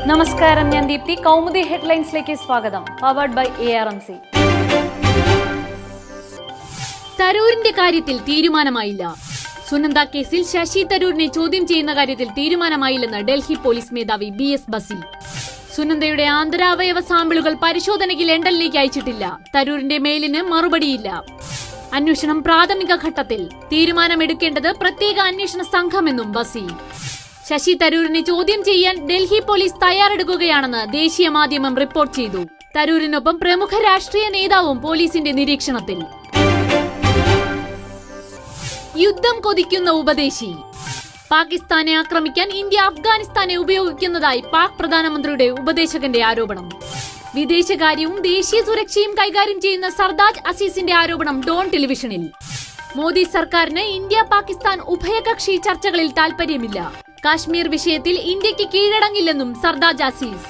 നമസ്കാരം, ഞാൻ ദീപ്തി. കൗമുദി ഹെഡ്ലൈൻസിലേക്ക് സ്വാഗതം. Powered by ARMC. തരൂരിന്റെ കാര്യത്തിൽ തീരുമാനമായില്ല. സുനന്ദ കേസിൽ ശശി തരൂരിനെ ചോദ്യം ചെയ്യുന്ന കാര്യത്തിൽ തീരുമാനമായില്ലെന്ന് ഡൽഹി പോലീസ് മേധാവി BS ബസി. സുനന്ദയുടെ ആന്തരാവയവ സാമ്പിളുകൾ പരിശോധനയ്ക്ക് ലണ്ടനിലേക്ക് അയച്ചിട്ടില്ല. തരൂരിന്റെ മെയിലിന് മറുപടിയില്ല. അന്വേഷണം പ്രാഥമിക ഘട്ടത്തിൽ, തീരുമാനമെടുക്കേണ്ടത് പ്രത്യേക അന്വേഷണ സംഘമെന്നും ബസി. ശശി തരൂരിനെ ചോദ്യം ചെയ്യാൻ ഡൽഹി പോലീസ് തയ്യാറെടുക്കുകയാണെന്ന് ദേശീയ മാധ്യമം റിപ്പോർട്ട് ചെയ്തു. തരൂരിനൊപ്പം പ്രമുഖ രാഷ്ട്രീയ നേതാവും പോലീസിന്റെ നിരീക്ഷണത്തിൽ. യുദ്ധം കൊതിക്കുന്ന ഉപദേശി. പാകിസ്ഥാനെ ആക്രമിക്കാൻ ഇന്ത്യ അഫ്ഗാനിസ്ഥാനെ ഉപയോഗിക്കുന്നതായി പാക് പ്രധാനമന്ത്രിയുടെ ഉപദേശകന്റെ ആരോപണം. വിദേശകാര്യവും ദേശീയ സുരക്ഷയും കൈകാര്യം ചെയ്യുന്ന സർദാജ് അസീസിന്റെ ആരോപണം ഡോൺ ടെലിവിഷനിൽ. മോദി സർക്കാരിന് ഇന്ത്യ പാകിസ്ഥാൻ ഉഭയകക്ഷി ചർച്ചകളിൽ താൽപര്യമില്ല. കാശ്മീർ വിഷയത്തിൽ ഇന്ത്യക്ക് കീഴടങ്ങില്ലെന്നും സർദാജ് അസീസ്.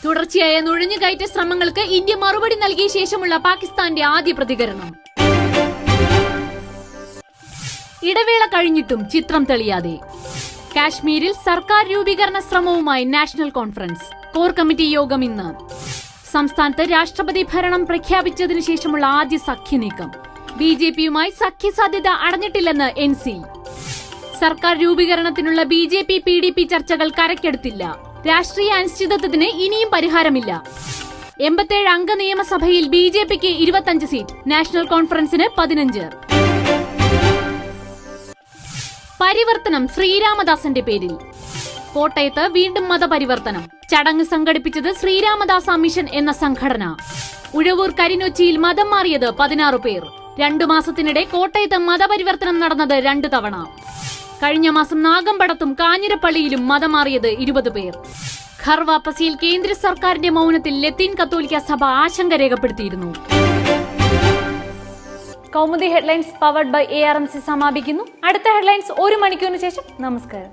തുടർച്ചയായ നുഴഞ്ഞുകയറ്റ ശ്രമങ്ങൾക്ക് ഇന്ത്യ മറുപടി നൽകിയ ശേഷമുള്ള പാകിസ്ഥാന്റെ ആദ്യ പ്രതികരണം. ഇടവേള കഴിഞ്ഞിട്ടും ചിത്രം തെളിയാതെ. കാശ്മീരിൽ സർക്കാർ രൂപീകരണ ശ്രമവുമായി നാഷണൽ കോൺഫറൻസ്. കോർ കമ്മിറ്റി യോഗം ഇന്ന്. സംസ്ഥാനത്ത് രാഷ്ട്രപതി ഭരണം പ്രഖ്യാപിച്ചതിനു ശേഷമുള്ള ആദ്യ സഖ്യനീക്കം. BJPയുമായി സഖ്യസാധ്യത അടഞ്ഞിട്ടില്ലെന്ന് NC. സർക്കാർ രൂപീകരണത്തിനുള്ള BJP-PDP ചർച്ചകൾ കരക്കെടുത്തില്ല. രാഷ്ട്രീയ അനിശ്ചിതത്വത്തിന് ഇനിയും പരിഹാരമില്ല. 87 അംഗ നിയമസഭയിൽ BJPക്ക് 25 സീറ്റ്, നാഷണൽ കോൺഫറൻസിന് 15. പരിവർത്തനം ശ്രീരാമദാസന്റെ പേരിൽ. കോട്ടയത്ത് വീണ്ടും മതപരിവർത്തനം. ചടങ്ങ് സംഘടിപ്പിച്ചത് ശ്രീരാമദാസ മിഷൻ എന്ന സംഘടന. ഉഴവൂർ കരിനൊച്ചിയിൽ മതം മാറിയത് 16 പേർ. 2 മാസത്തിനിടെ കോട്ടയത്ത് മതപരിവർത്തനം നടന്നത് 2 തവണ. കഴിഞ്ഞ മാസം നാഗമ്പടത്തും കാഞ്ഞിരപ്പള്ളിയിലും മതം മാറിയത് 20 പേർ. ഘർ വാപ്പസിയിൽ കേന്ദ്ര സർക്കാരിന്റെ മൗനത്തിൽ ലത്തീൻ കത്തോലിക്ക സഭ ആശങ്ക രേഖപ്പെടുത്തിയിരുന്നു. Kaumudi headlines powered by ARMC സമാപിക്കുന്നു. അടുത്ത ഹെഡ്ലൈൻസ് 1 മണിക്കൂറിന് ശേഷം. നമസ്കാരം.